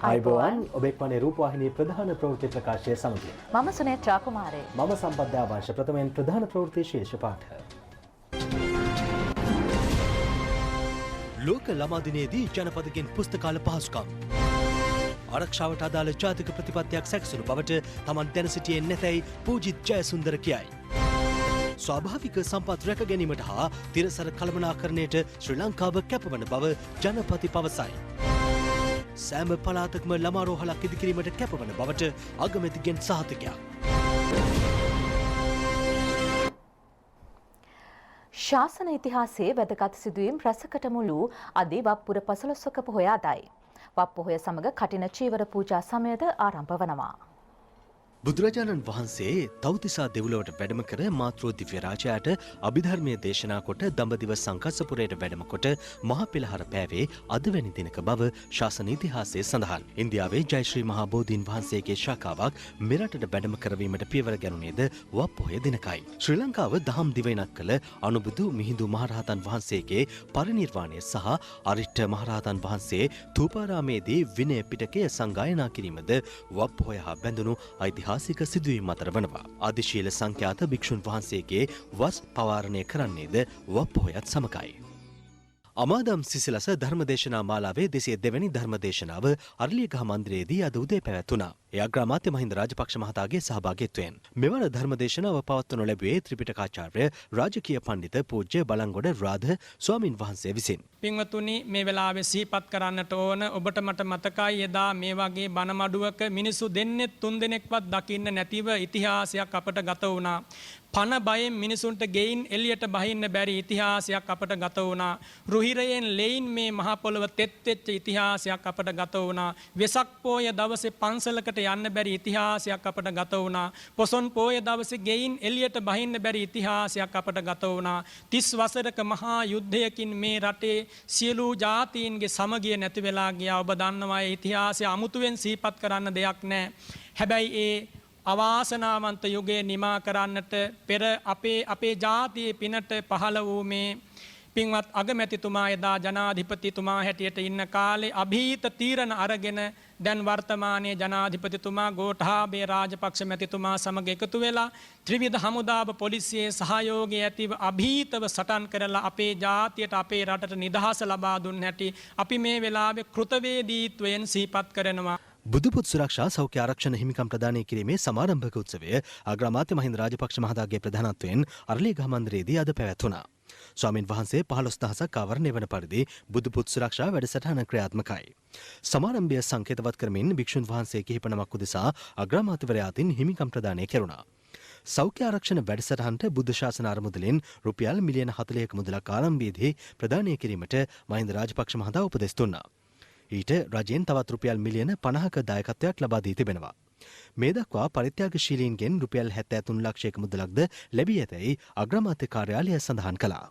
ආයුබෝවන් ඔබෙක් වනේ රූපවාහිනී ප්‍රධාන ප්‍රවෘත්ති ප්‍රකාශය සමග මම සුනේත්‍රා කුමාරේ මම සම්බන්ධ ආවාංශ ප්‍රථමයෙන් ප්‍රධාන ප්‍රවෘත්ති ශීර්ෂ පාඨ ලෝක ළමා දිනයේදී ජනපදගෙන් පුස්තකාල පහසුකම් ආරක්ෂාවට අදාළ ජාතික ප්‍රතිපත්තියක් සැකසුණු බවට තමන් දැන සිටියේ නැතැයි පූජිත් ජයසුන්දර කියයි. ස්වාභාවික සම්පත් රැක ගැනීමට හා තිරසර කළමනාකරණයට ශ්‍රී ලංකාව කැපවන බව ජනපති පවසයි. සෑම පළාතකම ළමා රෝහලක් ඉදිකිරීමට කැපවන බවට අගමැතිගෙන් සහතිකයක්. ශාසන ඉතිහාසයේ වැදගත් සිදුවීම් රැසකට මුළු අදී වප්පුර 15ක පොහොය අදයි. වප්පොහොය සමග කටින චීවර පූජා සමයද ආරම්භ වනවා. බුදුරජාණන් වහන්සේ තව්තිසා දෙව්ලොවට වැඩම කර මාතෘ දිව්‍ය රාජයාට අභිධර්මයේ දේශනා කොට දඹදිව සංකස්සපුරයට වැඩම කොට මහ පෙළහර පෑවේ අදවැනි දිනක බව ශාසන ඉතිහාසයේ සඳහන්. ඉන්දියාවේ ජයශ්‍රී මහා බෝධීන් වහන්සේගේ ශාඛාවක් මෙරටට වැඩම කරවීමට පියවර ගැනුණේද වප්පොහොය දිනකයි. ශ්‍රී ලංකාව දහම් දිවයිනක් කළ අනුබුදු මිහිඳු මහරහතන් වහන්සේගේ පරිනිර්වාණය සහ අරිට්ඨ මහරහතන් වහන්සේ ථූපාරාමේදී විනය පිටකය සංගායනා කිරීමද වප්පොහොය හා බැඳුණු ඓතිහාසික සිදුවීම් අතර වනවා. ආදිශීල සංඛ්‍යාත භික්ෂුන් වහන්සේගේ වස් පවාරණය කරන්නේද වප්පොහොයත් සමගයි. අමාදම් සිසිලස ධර්මදේශනා මාලාවේ 202 වෙනි ධර්මදේශනාව අරලියගහ මන්දිරයේදී අද උදේ පැවැත්වුණා. ඒ අග්‍රාමාත්‍ය මහින්ද රාජපක්ෂ මහතාගේ සහභාගීත්වයෙන් මෙවර ධර්මදේශනාව පවත්වනු ලැබුවේ ත්‍රිපිටකාචාර්ය රාජකීය පඬිත පූජ්‍ය බලංගොඩ රාධ ස්වාමින් වහන්සේ විසින්. පින්වතුනි, මේ වෙලාවේ සිහිපත් කරන්නට ඕන, ඔබට මට මතකයි එදා මේ වගේ බණ මඩුවක මිනිස්සු දෙන්නේ 3 දෙනෙක්වත් දකින්න නැතිව ඉතිහාසයක් අපට ගත වුණා. පන බයෙන් මිනිසුන්ට ගෙයින් එළියට බහින්න බැරි ඉතිහාසයක් අපට ගත වුණා. රුහිරයෙන් ලෙයින් මේ මහ පොළව තෙත් වෙච්ච ඉතිහාසයක් අපට ගත වුණා. වෙසක් පෝය දවසේ පන්සලකට යන්න බැරි ඉතිහාසයක් අපට ගත වුණා. පොසොන් පෝය දවසේ ගෙයින් එළියට බහින්න බැරි ඉතිහාසයක් අපට ගත වුණා. 30 වසරක මහා යුද්ධයකින් මේ රටේ සියලු ජාතීන්ගේ සමගිය නැති වෙලා ගියා. ඔබ දන්නවා ඒ ඉතිහාසය අමුතුවෙන් සිහිපත් කරන්න දෙයක් නැහැ. හැබැයි ඒ අවාසනාවන්ත යුගයේ නිමා කරන්නට පෙර අපේ ජාතියේ පිනට පහළ වූ මේ පින්වත් අගමැතිතුමා එදා ජනාධිපතිතුමා හැටියට ඉන්න කාලේ අභීත තීරණ අරගෙන දැන් වර්තමානයේ ජනාධිපතිතුමා ගෝඨාභය රාජපක්ෂ මැතිතුමා සමග එකතු වෙලා ත්‍රිවිධ හමුදාව පොලිසියේ සහයෝගය ඇතිව අභීතව සටන් කරලා අපේ ජාතියට අපේ රටට නිදහස ලබා දුන්න හැටි අපි මේ වෙලාවේ කෘතවේදීත්වයෙන් සිහිපත් කරනවා. බුදුපුත් සුරක්ෂා සෞඛ්‍ය ආරක්ෂණ හිමිකම් ප්‍රදානය කිරීමේ සමාරම්භක උත්සවය අග්‍රාමාත්‍ය මහින්ද රාජපක්ෂ මහතාගේ ප්‍රධානත්වයෙන් අරලියගහ මන්දිරයේදී අද පැවැත්වුණා. ස්වාමින් වහන්සේ 15000ක් ආවරණය වන පරිදි බුදුපුත් සුරක්ෂා වැඩසටහන ක්‍රියාත්මකයි. සමාරම්භය සංකේතවත් කරමින් භික්ෂුන් වහන්සේ කිහිප නමක් උදෙසා අග්‍රාමාත්‍යවරයාතින් හිමිකම් ප්‍රදානය කෙරුණා. සෞඛ්‍ය ආරක්ෂණ වැඩසටහනට බුද්ධ ශාසන අරමුදලෙන් රුපියල් මිලියන 40ක මුදලක් ආරම්භයේදී ප්‍රදානය කිරීමට මහින්ද රාජපක්ෂ මහතා උපදෙස් දුන්නා. ඊට රජයෙන් තවත් රුපියල් මිලියන 50ක දායකත්වයක් ලබා දී තිබෙනවා. මේ දක්වා පරිත්‍යාගශීලීන්ගෙන් රුපියල් 73 ලක්ෂයක මුදලක්ද ලැබී ඇතැයි අග්‍රාමාත්‍ය කාර්යාලය සඳහන් කළා.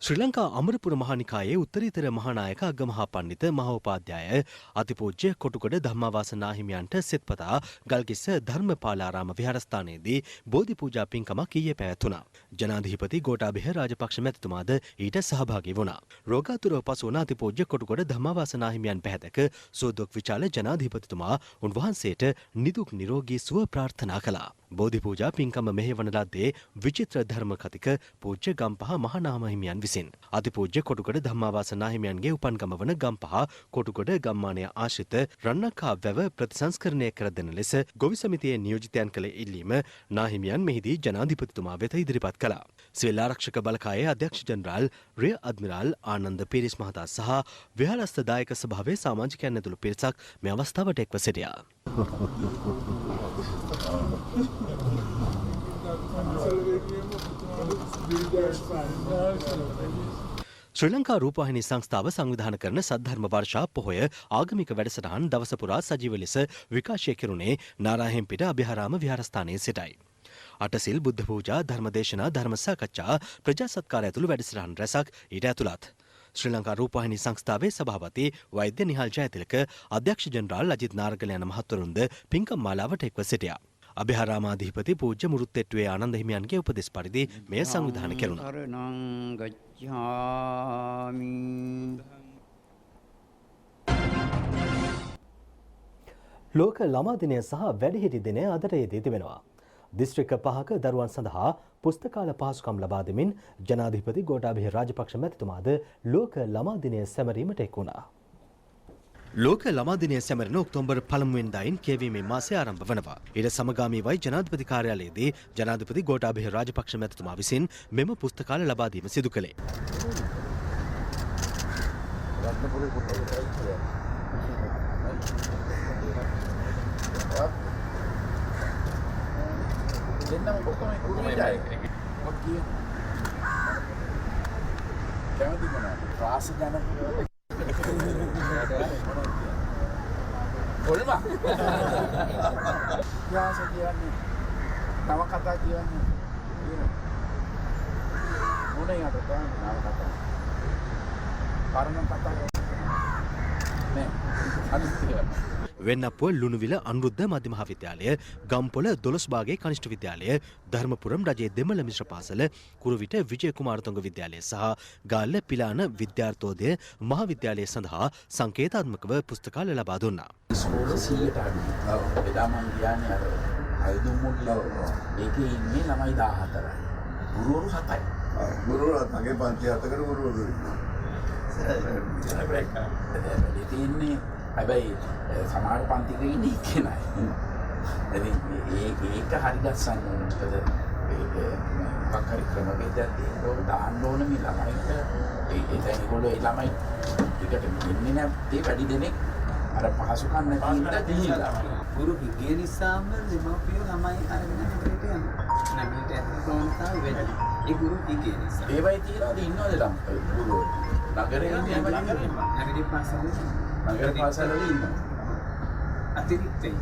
ශ්‍රී ලංකා අමරපුර මහානිකායේ උත්තරීතර මහානායක අග්ගමහා පණ්ඩිත මහෝපාධ්‍යාය අතිපූජ්‍ය කොටුගොඩ ධම්මාවාස නාහිමියන්ට සෙත්පතා ගල්කිස්ස ධර්මපාලාරාම විහාරස්ථානයේදී බෝධි පූජා පින්කමක් ඊයේ පැවැත්වුණා. ජනාධිපති ගෝඨාභය රාජපක්ෂ මැතිතුමාද ඊට සහභාගී වුණා. රෝගාතුරව පසු වන අතිපූජ්‍ය කොටුගොඩ ධම්මාවාස නාහිමියන් පැහැදක සෝදොක් විචාල ජනාධිපතිතුමා උන්වහන්සේට නිදුක් නිරෝගී සුව ප්‍රාර්ථනා කළා. බෝධි පූජා පින්කම මෙහෙවන ලද්දේ විචිත්‍ර ධර්ම කතික පූජ්‍ය ගම්පහ මහානාම හිමියන් විසින්. අතිපූජ්‍ය කොටුගොඩ ධම්මාවාස නාහිමියන්ගේ උපන්ගම වන ගම්පහ කොටුගොඩ ගම්මානය ආශ්‍රිත රන්නකා වැව ප්‍රතිසංස්කරණය කර දෙන ලෙස ගොවි සමිතියේ නියෝජිතයන් කළ ඉල්ලීම නාහිමියන් මෙහිදී ජනාධිපතිතුමා වෙත ඉදිරිපත් කළා. සිවිල් ආරක්ෂක බලකායේ අධ්‍යක්ෂ ජනරාල් රිය අද්මිරාල් ආනන්ද පීරිස් මහතා සහ විහාරස්ථ දායක සභාවේ සමාජිකයන් ඇතුළු පිරිසක් මේ අවස්ථාවට එක්ව සිටියා. ශ්‍රී ලංකා රූපවාහිනී සංස්ථාව සංවිධාන කරන සද්ධර්ම වර්ෂා පොහොය ආගමික වැඩසටහන් දවස පුරා සජීව ලෙස විකාශය කෙරුණේ නාරාහෙම්පිට අභිහාරාම විහාරස්ථානයේ සිටයි. අටසිල් බුද්ධ පූජා ධර්මදේශනා ධර්ම සාකච්ඡා ප්‍රජා සත්කාර ඇතුළු වැඩසටහන් රැසක් ඊට ඇතුළත්. ශ්‍රී ලංකා රූපවාහිනී සංස්ථාවේ සභාපති වෛද්‍ය නිහාල් ජයතිලක අධ්‍යක්ෂ ජනරාල් අජිත් නාරගල යන මහත්වරුන්ද පින්කම් මාලාවට එක්ව සිටියා. අභිහාරාමාධිපති පූජ්‍ය මුරුත්තෙට්ටුවේ ආනන්ද හිමියන්ගේ උපදෙස් පරිදි මෙය සංවිධානය කෙරුණා. ලෝක ළමා දිනය සහ වැඩිහිටි දිනය අදට යෙදී තිබෙනවා. දිස්ත්‍රික්ක 5ක දරුවන් සඳහා පුස්තකාල පහසුකම් ලබා දෙමින් ජනාධිපති ගෝඨාභය රාජපක්ෂ මැතිතුමාද ලෝක ළමා දිනය සැමරීමට එක් වුණා. ලෝක ළමා දිනය සැමරෙන ඔක්තෝබර් 1 වෙනිදායින් කියවීමේ මාසය ආරම්භ වනවා. ඊට සමගාමීවයි ජනාධිපති කාර්යාලයේදී ජනාධිපති ගෝඨාභය රාජපක්ෂ මැතිතුමා විසින් මෙම පුස්තකාල ලබා දීම සිදු කළේ. කොල්ම යාස කියන්නේ නව කතා කියන්නේ මොනේ යට නව කතා පරණ කතා නේ අනිත්‍ය වෙන්නපුව ලුණුවිල අනුරුද්ධ මධ්‍ය මහාවිද්‍යාලය, ගම්පොළ දොළොස්බාගේ කනිෂ්ඨ විද්‍යාලය, ධර්මපුරම් රජයේ දෙමළ මිශ්‍ර පාසල, කුරුවිට විජය කුමාරතුංග විද්‍යාලය සහ ගාල්ල පිලාන විද්‍යාර්ථෝදය මහාවිද්‍යාලය සඳහා සංකේතාත්මකව පුස්තකාල ලබා දුන්නා. ඉස්කෝලේ 100ට අඩුයි. එදා මම කියන්නේ අර අයදුම් මුල්ල ඒකේ ඉන්නේ ළමයි 14යි. ගුරුවරු 7යි. ගුරුවරු මගේ පන්ති 7කට ගුරුවරු ඉන්නේ හැබැයි සමහර පන්තික ඉන්නේ කෙනයි. ඉතින් ඒක හරි ගස්සන්න ඕනේ. ඒක මොකක් හරි ක්‍රමවේදයක් දෙන්න දාන්න ඕනේ මේ ළමයිට. ඒකෙන් ඒගොල්ලෝ ඒ ළමයි ටිකට ඉන්නේ නැත්තේ වැඩි දෙනෙක් අර පහසුකම් නැති හින්දා ගිහිල්ලා. ගුරු හිගේ නිසාම දෙමව්පියෝ ළමයි අරගෙන නගරයට යනවා. නගරයට යන්න ප්‍රවණතාව වැඩි. ඒ ගුරු හිගේ නිසා. ඒවයි තියනවාද ඉන්නවද ළමයි ගුරුවරු? නගරේ ඉන්නේ නගරේ පාසලේ නගර පාසල් වල ඉන්නවා. අතිරික්තයි.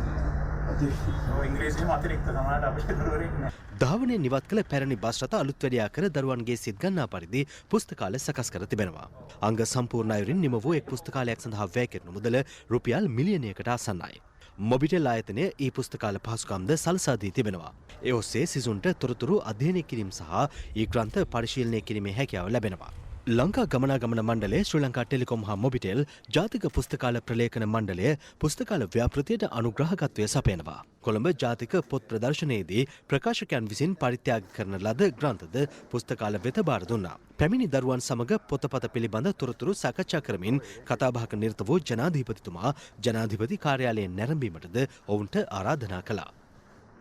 ඉංග්‍රීසියෙන් අතිරික්ත සමාජයට අපිට ගුරුවරයෙක් නෑ. ධාවනය නිවත් කළ පැරණි බස් රථ අලුත් වැඩියා කර දරුවන්ගේ සිත් ගන්නා පරිදි පුස්තකාල සකස් කර තිබෙනවා. අංග සම්පූර්ණ අයුරින් නිම වූ එක් පුස්තකාලයක් සඳහා වැය කෙරෙන මුදල රුපියල් මිලියනයකට ආසන්නයි. මොබිටෙල් ආයතනය ඒ පුස්තකාල පහසුකම්ද සලසා දී තිබෙනවා. ඒ ඔස්සේ සිසුන්ට තොරතුරු අධ්‍යයනය කිරීම සහ ඒ ග්‍රන්ථ පරිශීලනය කිරීමේ හැකියාව ලැබෙනවා. ලංකා ගමනාගමන මණ්ඩලය, ශ්‍රී ලංකා ටෙලිකොම් හා මොබිටෙල්, ජාතික පුස්තකාල ප්‍රලේඛන මණ්ඩලය පුස්තකාල ව්‍යාපෘතියට අනුග්‍රහකත්වය සපයනවා. කොළඹ ජාතික පොත් ප්‍රදර්ශනයේදී ප්‍රකාශකයන් විසින් පරිත්‍යාග කරන ලද ග්‍රන්ථද පුස්තකාල වෙත බාර දුන්නා. පැමිණි දරුවන් සමග පොතපත පිළිබඳ තොරතුරු සාකච්ඡා කරමින් කතාබහක නිරත වූ ජනාධිපතිතුමා ජනාධිපති කාර්යාලයෙන් නැරඹීමටද ඔවුන්ට ආරාධනා කළා.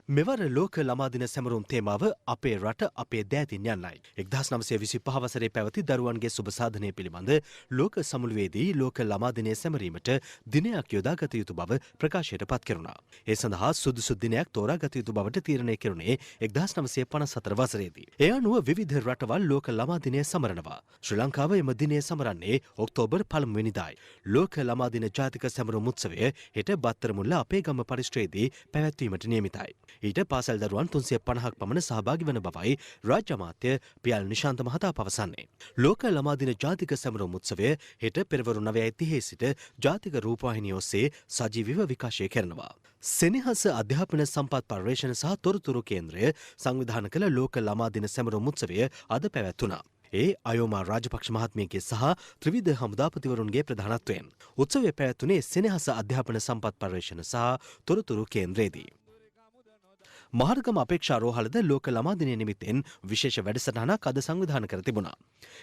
මෙවර ලෝක ළමා දින සැමරුම් තේමාව අපේ රට අපේ දෑතින් යන්නයි. 1925 වසරේ පැවති දරුවන්ගේ සුබ සාධනය පිළිබඳ ලෝක සමුළුවේදී ලෝක ළමා දිනය සැමරීමට දිනයක් යොදාගත යුතු බව ප්‍රකාශයට පත් කෙරුණා. ඒ සඳහා සුදුසු දිනයක් තෝරාගත යුතු බවට තීරණය කෙරුණේ 1954 වසරේදී. ඒ අනුව විවිධ රටවල් ලෝක ළමා දිනය සමරනවා. ශ්‍රී ලංකාව එම දිනය සමරන්නේ ඔක්තෝබර් 1 වෙනිදායි. ලෝක ළමා දින ජාතික සැමරුම් උත්සවය හෙට බත්තරමුල්ල අපේ ගම පරිශ්‍රයේදී පැවැත්වීමට නියමිතයි. ඊට පාසල් දරුවන් 350ක් පමණ සහභාගී වන බවයි රාජ්‍ය අමාත්‍ය පියල් නිශාන්ත මහතා පවසන්නේ. ලෝක ළමා දින ජාතික සැමරුම් උත්සවය හෙට පෙරවරු 9:30 සිට ජාතික රූපවාහිනිය ඔස්සේ සජීවීව විකාශය කරනවා. සෙනෙහස අධ්‍යාපන සම්පත් පර්යේෂණ සහ තොරතුරු කේන්ද්‍රය සංවිධානය කළ ලෝක ළමා දින සැමරුම් උත්සවය අද පැවැත්වුණා. ඒ අයෝමා රාජපක්ෂ මහත්මියගේ සහ ත්‍රිවිධ හමුදාපතිවරුන්ගේ ප්‍රධානත්වයෙන්. උත්සවය පැවැත්වුණේ සෙනෙහස අධ්‍යාපන සම්පත් පර්යේෂණ සහ තොරතුරු කේන්ද්‍රයේදී. මහරගම අපේක්ෂා රෝහලද ලෝක ළමා දිනය නිමිත්තෙන් විශේෂ වැඩසටහනක් අද සංවිධානය කර තිබුණා.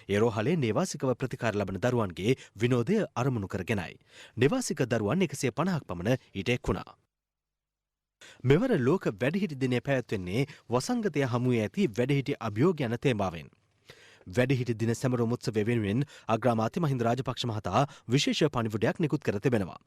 ඒ රෝහලේ නේවාසිකව ප්‍රතිකාර ලබන දරුවන්ගේ විනෝදය අරමුණු කරගෙනයි. නේවාසික දරුවන් 150ක් පමණ ඊට එක් වුණා. මෙවර ලෝක වැඩිහිටි දිනය පැවැත්වෙන්නේ වසංගතය හමුවේ ඇති වැඩිහිටි අභියෝග යන තේමාවෙන්. වැඩිහිටි දින සැමරුම් උත්සවය වෙනුවෙන් අග්‍රාමාත්‍ය මහින්ද රාජපක්ෂ මහතා විශේෂ පණිවුඩයක් නිකුත් කර තිබෙනවා.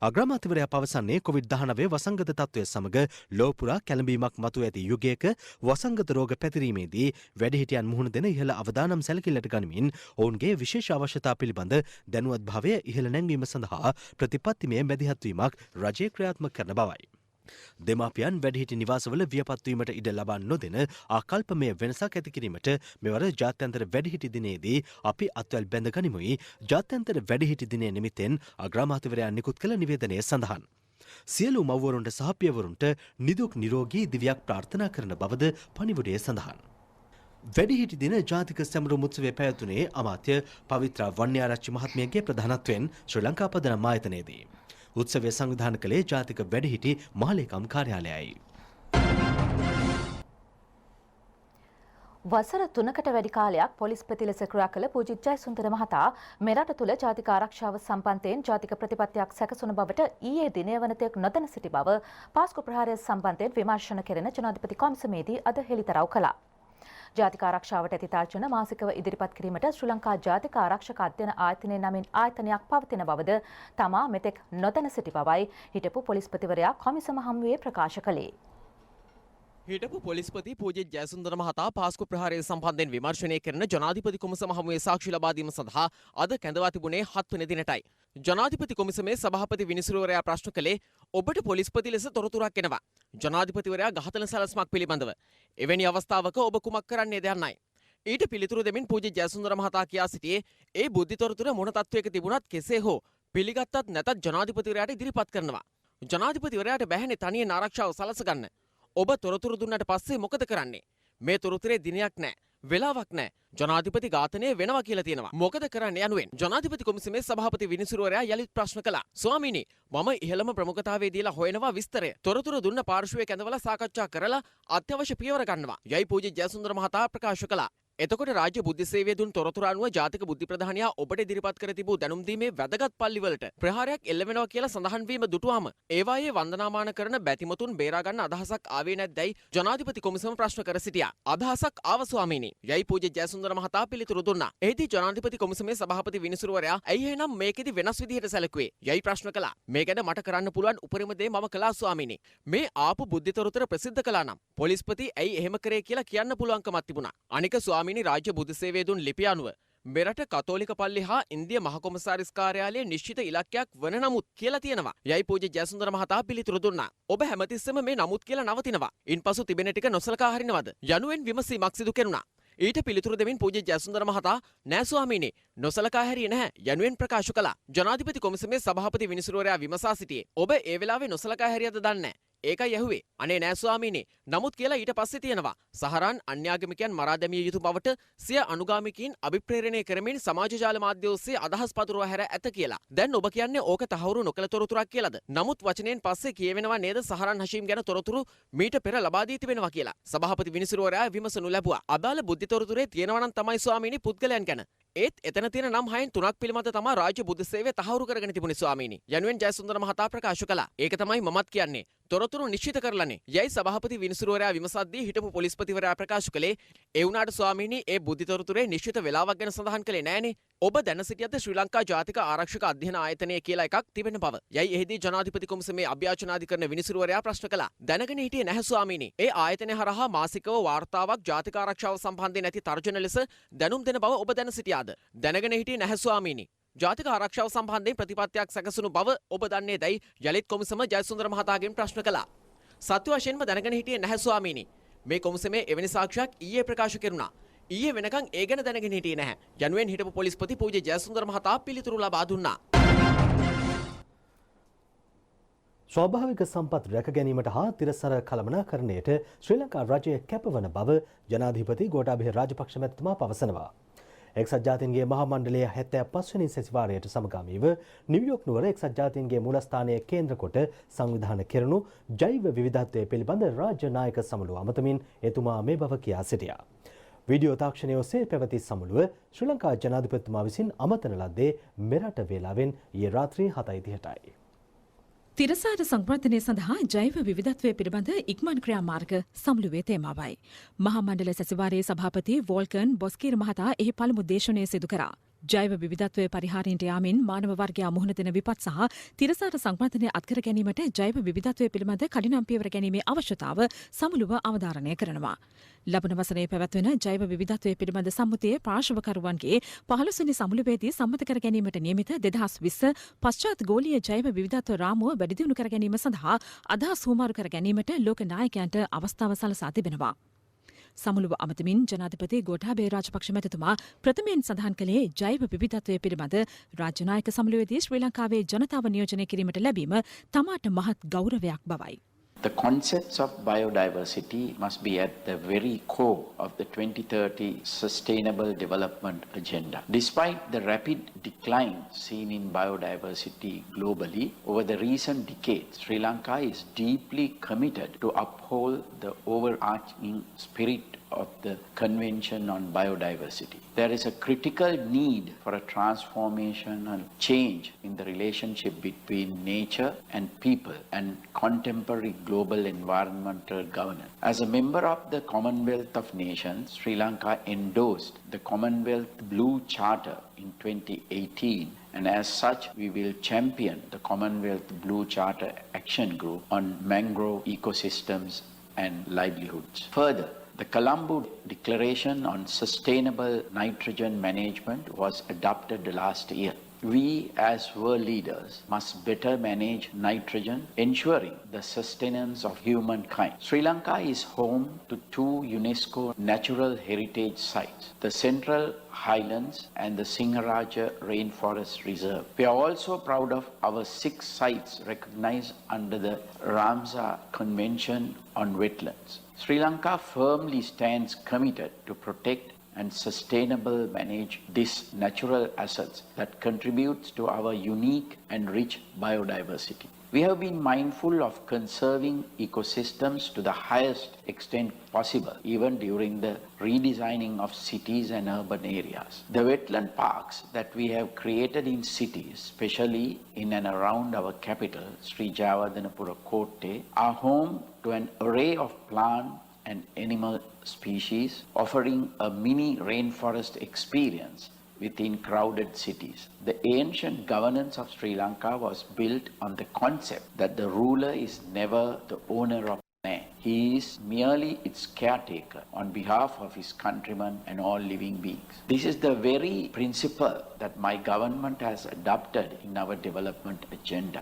අග්‍රාමාත්‍යවරයා පවසන්නේ COVID-19 වසංගත තත්ත්වය සමග ලෝපුරා කැළඹීමක් මතුව ඇති යුගයක වසංගත රෝග පැතිරීමේදී වැඩිහිටියන් මුහුණ දෙන ඉහළ අවදානම් සැලකිල්ලට ගනිමින් ඔවුන්ගේ විශේෂ අවශ්‍යතා පිළිබඳ දැනුවත් භාවය ඉහළ නැංවීම සඳහා ප්‍රතිපත්තිමය මැදිහත්වීමක් රජය ක්‍රියාත්මක කරන බවයි. දෙමාපියන් වැඩිහිටි නිවාසවල වියපත්වීමට ඉඩ ලබා නොදෙන ආකල්පමය වෙනසක් ඇති කිරීමට මෙවර ජාත්‍යන්තර වැඩිහිටි දිනයේදී අපි අත්වැල් බැඳ ගනිමුයි ජාත්‍යන්තර වැඩිහිටි දිනය නිමිත්තෙන් අග්‍රාමාත්‍යවරයා නිකුත් කළ නිවේදනය සඳහන්. සියලු මව්වරුන්ට සහ පියවරුන්ට නිදුක් නිරෝගී දිවියක් ප්‍රාර්ථනා කරන බවද පණිවුඩයේ සඳහන්. වැඩිහිටි දින ජාතික සැමරුම් උත්සවය පැවැත්වුණේ අමාත්‍ය පවිත්‍රා වන්‍යාරච්චි මහත්මියගේ ප්‍රධානත්වයෙන් ශ්‍රී ලංකා පදනම් ආයතනයේදී. උත්සවය සංවිධානය කළේ ජාතික වැඩිහිටි මහලේකම් කාර්යාලයයි. වසර 3කට වැඩි කාලයක් පොලිස්පති ලෙස ක්‍රියා කළ පූජිත් ජයසුන්දර මහතා මෙරට තුළ ජාතික ආරක්ෂාව සම්බන්ධයෙන් ජාතික ප්‍රතිපත්තියක් සැකසුණු බවට ඊයේ දිනය වනතෙක් නොදැන සිටි බව පාස්කු ප්‍රහාරය සම්බන්ධයෙන් විමර්ශන කෙරෙන ජනාධිපති කොමිසමේදී අද හෙළිදරව් කළා. ජාතික ආරක්ෂාවට ඇති තර්ජන මාසිකව ඉදිරිපත් කිරීමට ශ්‍රී ලංකා ජාතික ආරක්ෂක අධ්‍යයන ආයතනය නමින් ආයතනයක් පවතින බවද තමා මෙතෙක් නොදැන සිටි බවයි හිටපු පොලිස්පතිවරයා කොමිසම හමුවේ ප්‍රකාශ කළේ. හිටපු පොලිස්පති පූජිත් ජයසුන්දර මහතා පාස්කු ප්‍රහාරය සම්බන්ධයෙන් විමර්ශනය කරන ජනාධිපති කොමිසම හමුවේ සාක්ෂි ලබා දීම සඳහා අද කැඳවා තිබුණේ 7 වෙනි දිනටයි. ජනාධිපති කොමිසමේ සභාපති විනිසුරුවරයා ප්‍රශ්න කළේ ඔබට පොලිස්පති ලෙස තොරතුරක් එනවා. ජනාධිපතිවරයා ඝාතන සැලැස්මක් පිළිබඳව. එවැනි අවස්ථාවක ඔබ කුමක් කරන්නේද යන්නයි. ඊට පිළිතුරු දෙමින් පූජිත් ජයසුන්දර මහතා කියා සිටියේ ඒ බුද්ධි තොරතුර මොන තත්වයක තිබුණත් කෙසේ හෝ පිළිගත්තත් නැතත් ජනාධිපතිවරයාට ඉදිරිපත් කරනවා. ජනාධිපතිවරයාට බැහැනේ තනියෙන් ආරක්ෂාව සලසගන්න. ඔබ තොරතුරු දුන්නට පස්සේ මොකද කරන්නේ? මේ තොරතුරේ දිනයක් නැහැ. වෙලාවක් නැහැ. ජනාධිපති ඝාතනය වෙනවා කියලා තියෙනවා. මොකද කරන්නේ යනුවෙන් ජනාධිපති කොමිසමේ සභාපති විනිසුරුවරයා යලිත් ප්‍රශ්න කළා. ස්වාමීනි, මම ඉහළම ප්‍රමුඛතාවයේ දීලා හොයනවා විස්තරය. තොරතුරු දුන්න පාර්ශවයේ කැඳවලා සාකච්ඡා කරලා අත්‍යවශ්‍ය පියවර ගන්නවා. යයි පූජිත් ජයසුන්දර මහතා ප්‍රකාශ කළා. එතකොට රාජ්‍ය බුද්ධි සේවයේ දුන් තොරතුරු අනුව ජාතික බුද්ධි ප්‍රධානියා ඔබට ඉදිරිපත් කර තිබූ දැනුම් දීමේ වැදගත් පල්ලිවලට ප්‍රහාරයක් එල්ල වෙනවා කියලා සඳහන් වීම දුටුවාම ඒවායේ වන්දනාමාන කරන බැතිමතුන් බේරා ගන්න අදහසක් ආවේ නැද්දයි ජනාධිපති කොමිසම ප්‍රශ්න කර සිටියා. අදහසක් ආව ස්වාමීනි. යයි පූජ්‍ය ජයසුන්දර මහතා පිළිතුරු දුන්නා. එහිදී ජනාධිපති කොමිසමේ සභාපති විනිසුරුවරයා ඇයි එහෙනම් මේකෙදි වෙනස් විදිහට සැලකුවේ? යයි ප්‍රශ්න කළා. මේ ගැන මට කරන්න පුළුවන් උපරිම දේ මම කළා ස්වාමීනි. මේ ආපු බුද්ධි තොරතුර ප්‍රසිද්ධ කළා නම් පොලිස්පති ඇයි එහෙම කරේ කියලා කියන්න පුළුවන්කමක් තිබුණා. අනික ස්වාමීනි, රාජ්‍ය බුද්ධි සේවයේ දුන් ලිපිය අනුව මෙරට කතෝලික පල්ලි හා ඉන්දිය මහකොමසාරිස් කාර්යාලයේ නිශ්චිත ඉලක්කයක් වන නමුත් කියලා තියෙනවා. යයි පූජ්‍ය ජයසුන්දර මහතා පිළිතුරු දුන්නා. ඔබ හැමතිස්සෙම මේ නමුත් කියලා නවතිනවා. ඉන්පසු තිබෙන ටික නොසලකා හරිනවද? යනුවෙන් විමසීමක් සිදු කෙරුණා. ඊට පිළිතුරු දෙමින් පූජ්‍ය ජයසුන්දර මහතා නෑ ස්වාමීනි, නොසලකා හැරියේ නැහැ යනුවෙන් ප්‍රකාශ කළා. ජනාධිපති කොමිසමේ සභාපති විනිසුරුවරයා විමසා සිටියේ ඔබ ඒ වෙලාවේ නොසලකා හැරියද දන්නේ නැහැ. ඒකයි ඇහුවේ. අනේ නෑ ස්වාමීනි, නමුත් කියලා ඊට පස්සේ තියෙනවා. සහරාන් අන්‍යාගමිකයන් මරා දැමිය යුතු බවට සිය අනුගාමිකයින් අභිප්‍රේරණය කරමින් සමාජ ජාල මාධ්‍ය ඔස්සේ අදහස් පතුරවා හැර ඇත කියලා. දැන් ඔබ කියන්නේ ඕක තහවුරු නොකළ තොරතුරක් කියලාද? නමුත් වචනයෙන් පස්සේ කියවෙනවා නේද සහරාන් හෂීම් ගැන තොරතුරු මීට පෙර ලබා දී තිබෙනවා කියලා. සභාපති විනිසුරුවරයා විමසනු ලැබුවා. අදාළ බුද්ධි තොරතුරේ තියෙනවා නම් තමයි ස්වාමීනි පුද්ගලයන් ගැන. ඒත් එතන තියෙන නම් 6න් 3ක් පිළිබඳ තමයි රාජ්‍ය බුද්ධ සේවය තහවුරු කරගෙන තිබුණේ ස්වාමීනි. යනුවෙන් ජයසුන්දර මහතා ප්‍රකාශ කළා. ඒක තමයි මමත් කියන්නේ. තොරතුරු නිශ්චිත කරලානේ. යයි සභාපති විනිසුරුවරයා විමසද්දී හිටපු පොලිස්පතිවරයා ප්‍රකාශ කළේ ඒ වුණාට ස්වාමීනි, ඒ බුද්ධි තොරතුරේ නිශ්චිත වේලාවක් ගැන සඳහන් කළේ නෑනේ. ඔබ දැන සිටියද ශ්‍රී ලංකා ජාතික ආරක්ෂක අධ්‍යයන ආයතනය කියලා එකක් තිබෙන බව. යයි එහිදී ජනාධිපති කොමිසමේ අභ්‍යාචනාධිකරණ විනිසුරුවරයා ප්‍රශ්න කළා. දැනගෙන හිටියේ නැහැ ස්වාමීනි. ඒ ආයතනය හරහා මාසිකව වාර්තාවක් ජාතික ආරක්ෂාව සම්බන්ධයෙන් ඇති තර්ජන ලෙස දැනුම් දෙන බව ඔබ දැන සිටියාද? දැනගෙන හිටියේ නැහැ ස්වාමීනි. ජාතික ආරක්ෂාව සම්බන්ධයෙන් ප්‍රතිපත්තියක් සැකසුණු බව ඔබ දන්නේ දැයි යලිත් කොමිසම ජයසුන්දර මහතාගෙන් ප්‍රශ්න කළා. සත්‍ය වශයෙන්ම දැනගෙන හිටියේ නැහැ ස්වාමීනි. මේ කොමිසමේ එවැනි සාක්ෂියක් ඊයේ ප්‍රකාශ කෙරුණා. ඊයේ වෙනකන් ඒ ගැන දැනගෙන හිටියේ නැහැ. යනුවෙන් හිටපු පොලිස්පති පූජ්‍ය ජයසුන්දර මහතා පිළිතුරු ලබා දුන්නා. ස්වාභාවික සම්පත් රැක ගැනීමට හා තිරසර කළමනාකරණයට ශ්‍රී ලංකා රජය කැපවන බව ජනාධිපති ගෝඨාභය රාජපක්ෂ මැතිතුමා පවසනවා. එක්සත් ජාතීන්ගේ මහා මණ්ඩලය 75 වෙනි සැසිවාරයට සමගාමීව නිව්යෝක් නුවර එක්සත් ජාතීන්ගේ මූලස්ථානය කේන්ද්‍ර කොට සංවිධානය කෙරුණු ජෛව විවිධත්වය පිළිබඳ රාජ්‍ය නායක සමුළුව අමතමින් එතුමා මේ බව කියා සිටියා. වීඩියෝ තාක්ෂණය ඔස්සේ පැවති සමුළුව ශ්‍රී ලංකා ජනාධිපතිතුමා විසින් අමතන ලද්දේ මෙරට වේලාවෙන් ඊයේ රාත්‍රී 7:30යි. තිරසාර සංවර්ධනය සඳහා ජෛව විවිධත්වය පිළිබඳ ඉක්මන් ක්‍රියාමාර්ග සමුළුවේ තේමාවයි. මහා මණ්ඩල සැසිවාරයේ සභාපති වෝල්කන් බොස්කීර් මහතා එහි පළමු දේශනය සිදු කරා. ජෛව විවිධත්වය පරිහාරයට යාමෙන් මානව වර්ගයා මුහුණ දෙන විපත් සහ තිරසාර සංවර්ධනය අත්කර ගැනීමට ජෛව විවිධත්වය පිළිබඳ කඩිනම් පියවර ගැනීමේ අවශ්‍යතාව සමුළුව අවධාරණය කරනවා. ලබන වසරේ පැවැත්වෙන ජෛව විවිධත්වය පිළිබඳ සම්මුතියේ පාර්ශවකරුවන්ගේ 15 වෙනි සමුළුවේදී සම්මත කර ගැනීමට නියමිත 2020 පශ්චාත් ගෝලීය ජෛව විවිධත්ව රාමුව වැඩි දියුණු කර ගැනීම සඳහා අදහස් හුවමාරු කර ගැනීමට ලෝක නායකයන්ට අවස්ථාව සලසා තිබෙනවා. සමුළුව අමතමින් ජනාධිපති ගෝඨාභය රාජපක්ෂ මැතිතුමා ප්‍රථමයෙන් සඳහන් කළේ ජෛව විවිධත්වය පිළිබඳ රාජ්‍ය නායක සමුළුවේදී ශ්‍රී ලංකාවේ ජනතාව නියෝජනය කිරීමට ලැබීම තමාට මහත් ගෞරවයක් බවයි. The concepts of biodiversity must be at the very core of the 2030 Sustainable Development Agenda. Despite the rapid decline seen in biodiversity globally over the recent decades, Sri Lanka is deeply committed to uphold the overarching spirit of the Convention on Biodiversity. There is a critical need for a transformational change in the relationship between nature and people and contemporary global environmental governance. As a member of the Commonwealth of Nations, Sri Lanka endorsed the Commonwealth Blue Charter in 2018, and as such we will champion the Commonwealth Blue Charter Action Group on mangrove ecosystems and livelihoods. Further, the Colombo Declaration on Sustainable Nitrogen Management was adopted last year. We as world leaders must better manage nitrogen, ensuring the sustenance of humankind. Sri Lanka is home to 2 UNESCO Natural Heritage Sites, the Central Highlands and the Singaraja Rainforest Reserve. We are also proud of our 6 sites recognized under the Ramsar Convention on Wetlands. Sri Lanka firmly stands committed to protect and sustainable manage these natural assets that contributes to our unique and rich biodiversity. We have been mindful of conserving ecosystems to the highest extent possible, even during the redesigning of cities and urban areas. The wetland parks that we have created in cities, especially in and around our capital, Sri Jayawardenepura Kotte, are home to an array of plant and animal species, offering a mini rainforest experience within crowded cities. The ancient governance of Sri Lanka was built on the concept that the ruler is never the owner of land. He is merely its caretaker on behalf of his countrymen and all living beings. This is the very principle that my government has adopted in our development agenda.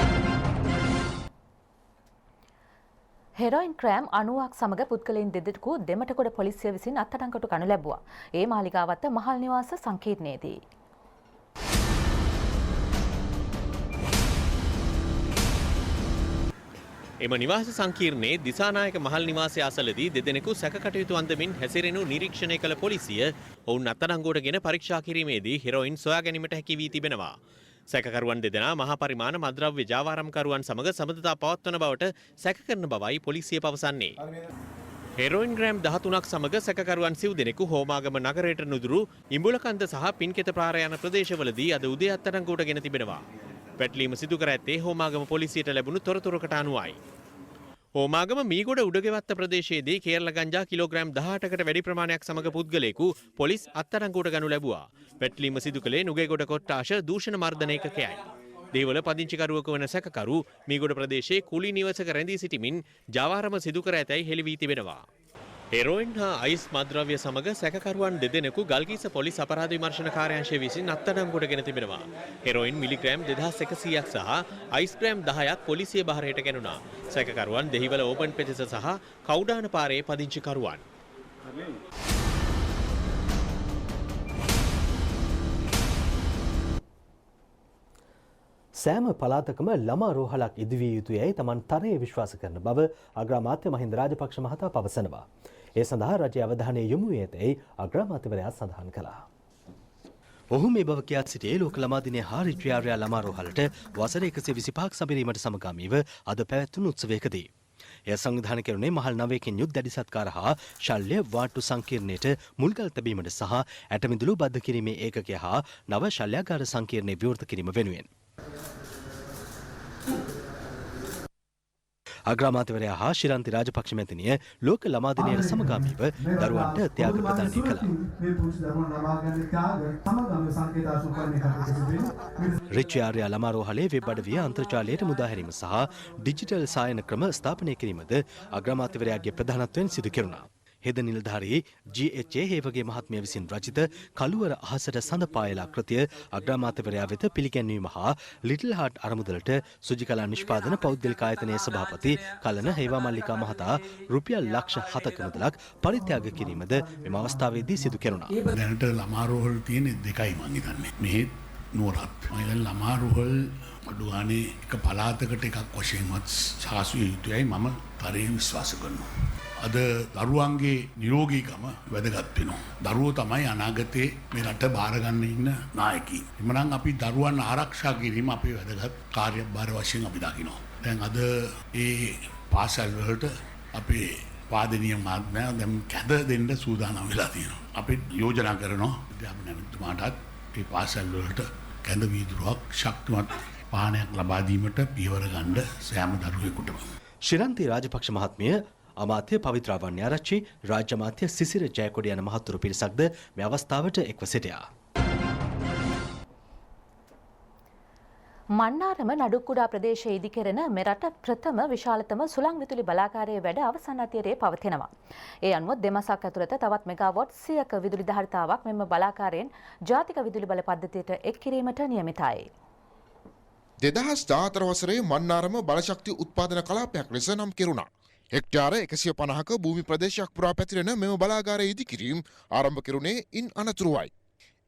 Heroin gram 90ක් සමග පුද්ගලයන් දෙදෙනෙකු දෙමටගොඩ පොලිසිය විසින් අත්අඩංගුවට ගනු ලැබුවා. ඒ මාලිගාවත්ත මහල් නිවාස සංකීර්ණයේදී. එම නිවාස සංකීර්ණයේ දිසානායක මහල් නිවාසය අසලදී දෙදෙනෙකු සැකකටයුතු අන්දමින් හැසිරෙනු නිරීක්ෂණය කළ පොලිසිය ඔවුන් අත්අඩංගුවට ගෙන පරීක්ෂා කිරීමේදී හෙරොයින් සොයා ගැනීමට හැකි වී තිබෙනවා. සැකකරුවන් දෙදෙනා මහා පරිමාණ මද්‍රව්‍ය ජාවාරම්කරුවන් සමග සබඳතා පවත්වන බවට සැක කරන බවයි පොලිසිය පවසන්නේ. හෙරොයින් ග්‍රෑම් 13ක් සමග සැකකරුවන් සිව් දෙනෙකු හෝමාගම නගරයට නුදුරු ඉඹුලකන්ද සහ පින්කෙත ප්‍රාර යන ප්‍රදේශවලදී අද උදේ අත්අඩංගුවට ගෙන තිබෙනවා. පැටලීම සිදු කර ඇත්තේ හෝමාගම පොලිසියට ලැබුණු තොරතුරකට අනුවයි. හෝමාගම මීගොඩ උඩගෙවත්ත ප්‍රදේශයේදී කේරළ ගංජා කිලෝග්‍රෑම් 18කට වැඩි ප්‍රමාණයක් සමග පුද්ගලයෙකු පොලිස් අත්අඩංගුවට ගනු ලැබුවා. පැටලීම සිදු කළේ නුගේගොඩ කොට්ටාශ දූෂණ මර්ධන ඒකකයයි. දේවල පදිංචිකරුවක වන සැකකරු මීගොඩ ප්‍රදේශයේ කුලී නිවසක රැඳී සිටිමින් ජාවාරම සිදු කර ඇතැයි හෙළි වී තිබෙනවා. හෙරොයින් හා අයිස් මද්‍රව්‍ය සමග සැකකරුවන් දෙදෙනෙකු ගල්කිස්ස පොලිස් අපරාධ විමර්ශන කාර්යාංශය විසින් අත්අඩංගුවට ගෙන තිබෙනවා. හෙරොයින් මිලිග්‍රෑම් 2100ක් සහ අයිස් ග්‍රෑම් 10ක් පොලිසිය බහරයට ගෙනුණා. සැකකරුවන් දෙහිවල ඕපන් පෙතිස සහ කවුඩාන පාරේ පදිංචිකරුවන්. සෑම පළාතකම ළමා රෝහලක් ඉදිවිය යුතුයයි තමන් තරයේ විශ්වාස කරන බව අග්‍රාමාත්‍ය මහින්ද රාජපක්ෂ මහතා පවසනවා. ඒ සඳහා රජයේ අවධානය යොමු වී ඇතැයි අග්‍රාමාත්‍යවරයා සඳහන් කළා. ඔහු මේ බව කියා සිටියේ ලෝක ළමා දිනය හා රිට්‍රියාර්යා ළමා රෝහලට වසර 125ක් සැපිරීමට සමගාමීව අද පැවැත්වුණු උත්සවයකදී. එය සංවිධානය කෙරුණේ මහල් 9කින් යුත් දැඩි සත්කාර හා ශල්‍ය වාට්ටු සංකීර්ණයට මුල්ගල් තැබීමට සහ ඇටමිදුළු බද්ධ කිරීමේ ඒකකය හා නව ශල්‍යාගාර සංකීර්ණය විවෘත කිරීම වෙනුවෙන්. අග්‍රාමාත්‍යවරයා හා ශිරන්ති රාජපක්ෂ මැතිනිය ලෝක ළමා දිනයට සමගාමීව දරුවන්ට ත්‍යාග ප්‍රදානය කළා. රිච්‍යාර්යා ළමා රෝහලේ වෙබ් අඩවිය අන්තර්ජාලයට මුදාහැරීම සහ ඩිජිටල් සායන ක්‍රම ස්ථාපනය කිරීමද අග්‍රාමාත්‍යවරයාගේ ප්‍රධානත්වයෙන් සිදු කෙරුණා. හෙද නිලධාරී GHA හේවගේ මහත්මිය විසින් රචිත කළුවර අහසට සඳ පායලා කෘතිය අග්‍රාමාත්‍යවරයා වෙත පිළිගැන්වීම හා ලිටල් හාට් අරමුදලට සුජිකලා නිෂ්පාදන පෞද්ගලික ආයතනයේ සභාපති කලන හේවා මල්ලිකා මහතා රුපියල් ලක්ෂ 7ක මුදලක් පරිත්‍යාග කිරීමද මෙම අවස්ථාවේදී සිදු කෙරුණා. දැනට ළමා රෝහල් තියෙන්නේ දෙකයි මං හිතන්නේ. මේ නුවරත්. මම දැන් ළමා රුහල් අඩුගානේ එක පළාතකට එකක් වශයෙන්වත් සාසු යුතුයයි මම තරයෙන් විශ්වාස කරනවා. අද දරුවන්ගේ නිරෝගීකම වැදගත් වෙනවා. දරුවෝ තමයි අනාගතේ මේ රට බාරගන්න ඉන්න නායකයින්. එමනම් අපි දරුවන් ආරක්ෂා කිරීම අපේ වැදගත් කාර්යභාර වශයෙන් අපි දකිනවා. දැන් අද ඒ පාසල් වලට අපේ වාදනීය මාධ්‍යය දැන් කැඳ දෙන්න සූදානම් වෙලා තියෙනවා. අපි යෝජනා කරනවා අධ්‍යාපන ඇමතිතුමාටත් මේ පාසල් වලට කැඳ වීදුරුවක් ශක්තිමත් වාහනයක් ලබා දීමට පියවර ගන්න සෑම දරුවෙකුටම. ශිරන්ති රාජපක්ෂ මහත්මිය අමාත්‍ය පවිත්‍රාවන්‍ය ආරච්චි රාජ්‍ය අමාත්‍ය සිසිර ජයකොඩි යන මහත්තුරු පිරිසක්ද මේ අවස්ථාවට එක්ව සිටියා. මන්නාරම නඩුක්කුඩා ප්‍රදේශයේ ඉදිකෙරෙන මෙරට ප්‍රථම විශාලතම සුළං විදුලි බලාගාරයේ වැඩ අවසන් අතිරේ පවතිනවා. ඒ අනුව දෙමසක් ඇතුළත තවත් මෙගාවොට් 100ක විදුලි ධාරිතාවක් මෙම බලාගාරයෙන් ජාතික විදුලි බල පද්ධතියට එක් කිරීමට නියමිතයි. 2014 වසරේ මන්නාරම බලශක්ති උත්පාදන කලාපයක් ලෙස නම් කෙරුණා. හෙක්ටාර 150ක භූමි ප්‍රදේශයක් පුරා පැතිරෙන මෙම බලාගාරයේ ඉදිකිරීම ආරම්භ කෙරුණේ ඉන් අනතුරුවයි.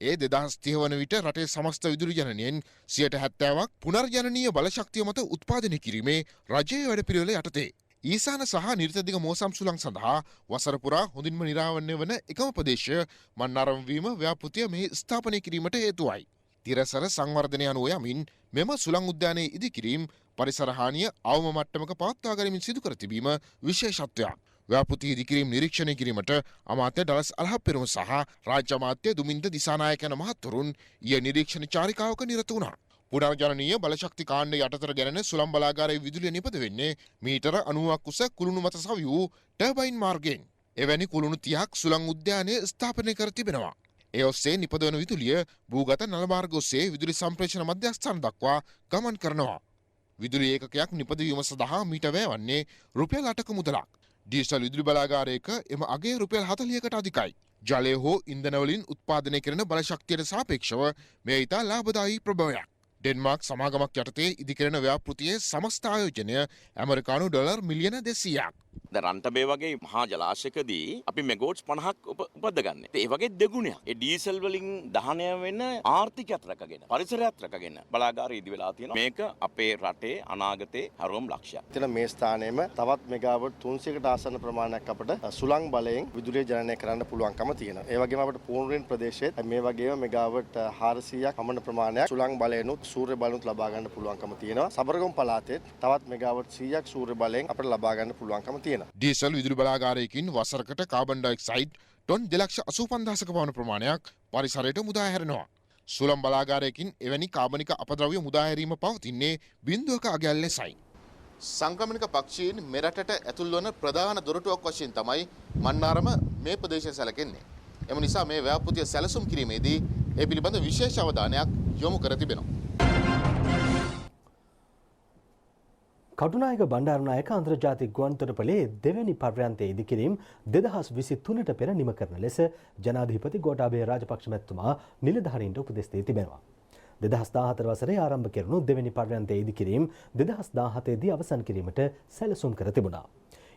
ඒ 2030 වන විට රටේ සමස්ත විදුලි ජනනයෙන් 70%ක් පුනර්ජනනීය බලශක්තිය මත උත්පාදනය කිරීමේ රජයේ වැඩපිළිවෙල යටතේ. ඊසාන සහ නිර්තදිග මෝසම් සුළං සඳහා වසර පුරා හොඳින්ම නිරාවරණය වන එකම ප්‍රදේශය මන්නාරම වීම ව්‍යාපෘතිය මෙහි ස්ථාපනය කිරීමට හේතුවයි. තිරසර සංවර්ධනය අනුව යමින් මෙම සුළං උද්‍යානයේ ඉදිකිරීම පරිසර හානිය අවම මට්ටමක පවත්වා ගැනීමෙන් සිදු කර තිබීම විශේෂත්වයක්. ව්‍යාපෘති ඉදිකිරීම නිරීක්ෂණය කිරීමට අමාත්‍ය ඩලස් අලහප්පෙරුම සහ රාජ්‍ය අමාත්‍ය දුමින්ද දිසානායක යන මහත්වරුන් ඊයේ නිරීක්ෂණ චාරිකාවක නිරත වුණා. පුනර්ජනනීය බලශක්ති කාණ්ඩ යටතට ගැනෙන සුළං බලාගාරයේ විදුලිය නිපද වෙන්නේ මීටර 90ක් උස කුළුණු මත සවිවූ ටර්බයින් මාර්ගයෙන්. එවැනි කුළුණු 30ක් සුළං උද්‍යානයේ ස්ථාපනය කර තිබෙනවා. ඒ ඔස්සේ නිපදවන විදුලිය භූගත නල මාර්ග ඔස්සේ විදුලි සම්ප්‍රේෂණ මධ්‍යස්ථාන දක්වා ගමන් කරනවා. විදුලි ඒකකයක් නිපදවීම සඳහා මීට වැය වන්නේ රුපියල් 8ක මුදලක්. ඩීසල් විදුලි බලාගාරයක එම අගය රුපියල් 40කට අධිකයි. ජලය හෝ ඉන්ධන වලින් උත්පාදනය කරන බලශක්තියට සාපේක්ෂව මෙය ඉතා ලාභදායී ප්‍රභවයක්. ඩෙන්මාර්ක් සමාගමක් යටතේ ඉදිකරන ව්‍යාපෘතියේ සමස්ත ආයෝජනය ඇමරිකානු ඩොලර් මිලියන 200ක්. දැන් රන්ටබේ වගේ මහා ජලාශයකදී අපි මෙගෝට්ස් 50ක් උපද්දගන්නේ. ඒ වගේ දෙගුණයක්. ඒ ඩීසල් වලින් දහනය වෙන ආර්ථිකයත් රැකගෙන, පරිසරයත් රැකගෙන බලාගාරය ඉදි වෙලා තියෙනවා. මේක අපේ රටේ අනාගතේ හරවම් ලක්ෂයක්. එතන මේ ස්ථානයේම තවත් මෙගාවොට් 300කට ආසන්න ප්‍රමාණයක් අපිට සුළං බලයෙන් විදුලිය ජනනය කරන්න පුළුවන්කම තියෙනවා. ඒ වගේම අපිට පූර්ණයෙන් ප්‍රදේශයේ මේ වගේම මෙගාවොට් 400ක් පමණ ප්‍රමාණයක් සුළං බලයෙන්ුත් සූර්ය බලයෙන්ුත් ලබා ගන්න පුළුවන්කම තියෙනවා. සබරගම් පළාතේ තවත් මෙගාවොට් 100ක් සූර්ය බලයෙන් අපිට ලබා ගන්න පුළුවන්කම තියෙනවා. ඩීසල් විදුලි බලාගාරයකින් වසරකට කාබන් ඩයොක්සයිඩ් टन 2,85,000ක පමණ ප්‍රමාණයක් පරිසරයට මුදා හැරෙනවා. සුළං බලාගාරයකින් එවැනි කාබනික අපද්‍රව්‍ය මුදා හැරීම පවතින්නේ බිඳුවක අගයල් ලෙසයි. සංක්‍රමණික පක්ෂීන් මෙරටට ඇතුල් වන ප්‍රධාන දොරටුවක් වශයෙන් තමයි මන්නාරම මේ ප්‍රදේශය සැලකෙන්නේ. එම නිසා මේ ව්‍යාපෘතිය සැලසුම් කිරීමේදී ඒ පිළිබඳ විශේෂ අවධානයක් යොමු කර තිබෙනවා. කටුනායක බණ්ඩාරනායක අන්තර්ජාතික ගුවන්තොටුපළේ දෙවැනි පර්යන්තයේ ඉදිකිරීම 2023ට පෙර නිම කරන ලෙස ජනාධිපති ගෝඨාභය රාජපක්ෂ මැතිතුමා නිලධාරීන්ට උපදෙස් දී තිබෙනවා. 2014 වසරේ ආරම්භ කෙරුණු දෙවැනි පර්යන්තයේ ඉදිකිරීම 2017 දී අවසන් කිරීමට සැලසුම් කර තිබුණා.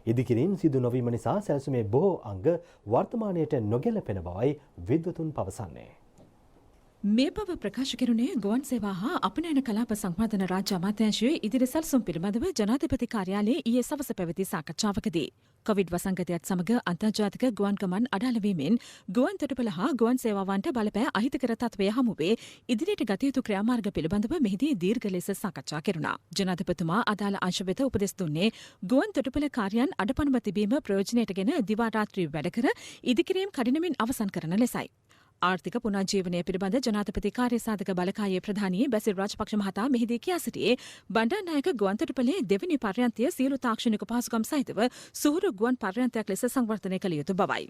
ඉදිකිරීම සිදු නොවීම නිසා සැලසුමේ බොහෝ අංග වර්තමානයට නොගැලපෙන බවයි විද්වතුන් පවසන්නේ. මේ බව ප්‍රකාශ කෙරුණේ ගුවන් සේවා හා අපනයන කලාප සංවර්ධන රාජ්‍ය අමාත්‍යාංශයේ ඉදිරි සැලසුම් පිළිබඳව ජනාධිපති කාර්යාලයේ ඊයේ සවස පැවති සාකච්ඡාවකදී. කොවිඩ් වසංගතයත් සමග අන්තර්ජාතික ගුවන් ගමන් අඩාලවීමෙන් ගුවන් තොටුපළ හා ගුවන් සේවාවන්ට බලපෑ අහිතකර තත්ත්වය හමුවේ ඉදිරියට ගත යුතු ක්‍රියාමාර්ග පිළිබඳව මෙහිදී දීර්ඝ ලෙස සාකච්ඡා කෙරුණා. ජනාධිපතිතුමා අදාළ අංශ වෙත උපදෙස් දුන්නේ ගුවන් තොටුපළ කාර්යයන් අඩපණව තිබීම ප්‍රයෝජනයටගෙන දිවා රාත්‍රී වැඩ කර ඉදිකිරීම් කඩිනමින් අවසන් කරන ලෙසයි. ආර්ථික පුනර්ජීවනය පිළිබඳ ජනාධිපති කාර්යසාධක බලකායේ ප්‍රධානී බැසිල් රාජපක්ෂ මහතා මෙහිදී කියා සිටියේ බණ්ඩාරනායක ගුවන්තොටුපළේ දෙවැනි පර්යන්තය සියලු තාක්ෂණික පහසුකම් සහිතව සුහුරු ගුවන් පර්යන්තයක් ලෙස සංවර්ධනය කළ යුතු බවයි.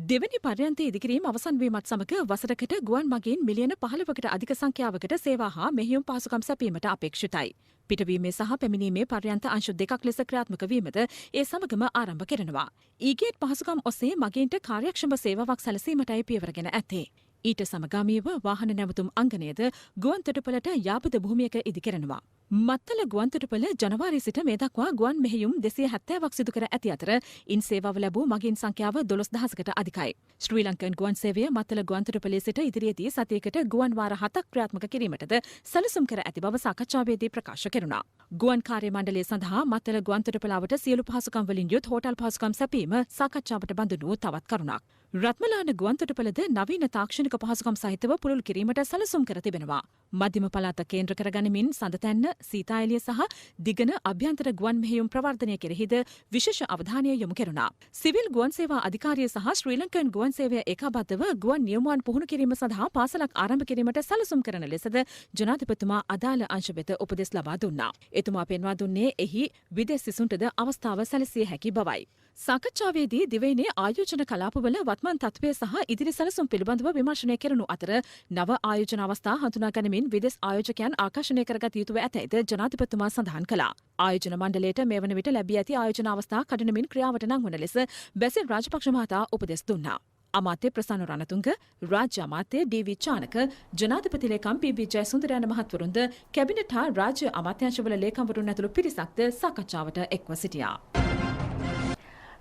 දෙවැනි පර්යන්තයේ ඉදිකිරීම අවසන් වීමත් සමග වසරකට ගුවන් මගින් මිලියන 15කට අධික සංඛ්‍යාවකට සේවා හා මෙහෙයුම් පහසුකම් සැපීමට අපේක්ෂිතයි. පිටවීමේ සහ පැමිණීමේ පර්යන්ත අංශු දෙකක් ලෙස ක්‍රියාත්මක වීමද ඒ සමගම ආරම්භ කරනවා. ඊගේට් පහසුකම් ඔස්සේ මගීන්ට කාර්යක්ෂම සේවාවක් සැලසීමටයි පියවරගෙන ඇත්තේ. ඊට සමගාමීව වාහන නැවතුම් අංගනයද ගුවන් තොටුපළට යාබද භූමියක ඉදිකරනවා. මත්තල ගුවන්තොටුපළ ජනවාරි සිට මේ දක්වා ගුවන් මෙහෙයුම් 270ක් සිදු කර ඇති අතර ඉන් සේවාව ලැබූ මගින් සංඛ්‍යාව 12000කට අධිකයි. ශ්‍රී ලංකන් ගුවන් සේවය මත්තල ගුවන්තොටුපළේ සිට ඉදිරියේදී සතියකට ගුවන් වාර 7ක් ක්‍රියාත්මක කිරීමටද සැලසුම් කර ඇති බව සාකච්ඡාවේදී ප්‍රකාශ කෙරුණා. ගුවන් කාර්ය මණ්ඩලය සඳහා මත්තල ගුවන්තොටුපළාවට සියලු පහසුකම් වලින් යුත් හෝටල් පහසුකම් සැපීම සාකච්ඡාවට බඳුණු තවත් කරුණක්. රත්මලාන ගුවන්තොටුපළද නවීන තාක්ෂණික පහසුකම් සහිතව පුළුල් කිරීමට සැලසුම් කර තිබෙනවා. මධ්‍යම පළාත කේන්ද්‍ර කරගනිමින් සඳතැන්න සීතායලිය සහ දිගන අභ්‍යන්තර ගුවන් මෙහෙයුම් ප්‍රවර්ධනය කෙරෙහිද විශේෂ අවධානය යොමු කෙරුණා. සිවිල් ගුවන් සේවා අධිකාරිය සහ ශ්‍රී ලංකන් ගුවන් සේවය ඒකාබද්ධව ගුවන් නියමුවන් පුහුණු කිරීම සඳහා පාසලක් ආරම්භ කිරීමට සැලසුම් කරන ලෙසද ජනාධිපතිතුමා අදාළ අංශ වෙත උපදෙස් ලබා දුන්නා. එතුමා පෙන්වා දුන්නේ එහි විදෙස් සිසුන්ටද අවස්ථාව සැලසිය හැකි බවයි. සාකච්ඡාවේදී දිවයිනේ ආයෝජන කලාපවල වත්මන් තත්ත්වය සහ ඉදිරි සැලසුම් පිළිබඳව විමර්ශනය කෙරුණු අතර නව ආයෝජන අවස්ථා හඳුනා ගනිමින් විදෙස් ආයෝජකයන් ආකර්ෂණය කරගත යුතුව ඇතැයිද ජනාධිපතිතුමා සඳහන් කළා. ආයෝජන මණ්ඩලයට මේ වන විට ලැබී ඇති ආයෝජන අවස්ථා කඩනමින් ක්‍රියාවට නංවන ලෙස බැසිල් රාජපක්ෂ මහතා උපදෙස් දුන්නා. අමාත්‍ය ප්‍රසන්න රණතුංග, රාජ්‍ය අමාත්‍ය ඩී.වී. චානක, ජනාධිපති ලේකම් පී.බී. ජයසුන්දර යන මහත්වරුන්ද කැබිනට් හා රාජ්‍ය අමාත්‍යාංශවල ලේකම්වරුන් ඇතුළු පිරිසක්ද සාකච්ඡාවට එක්ව සිටියා.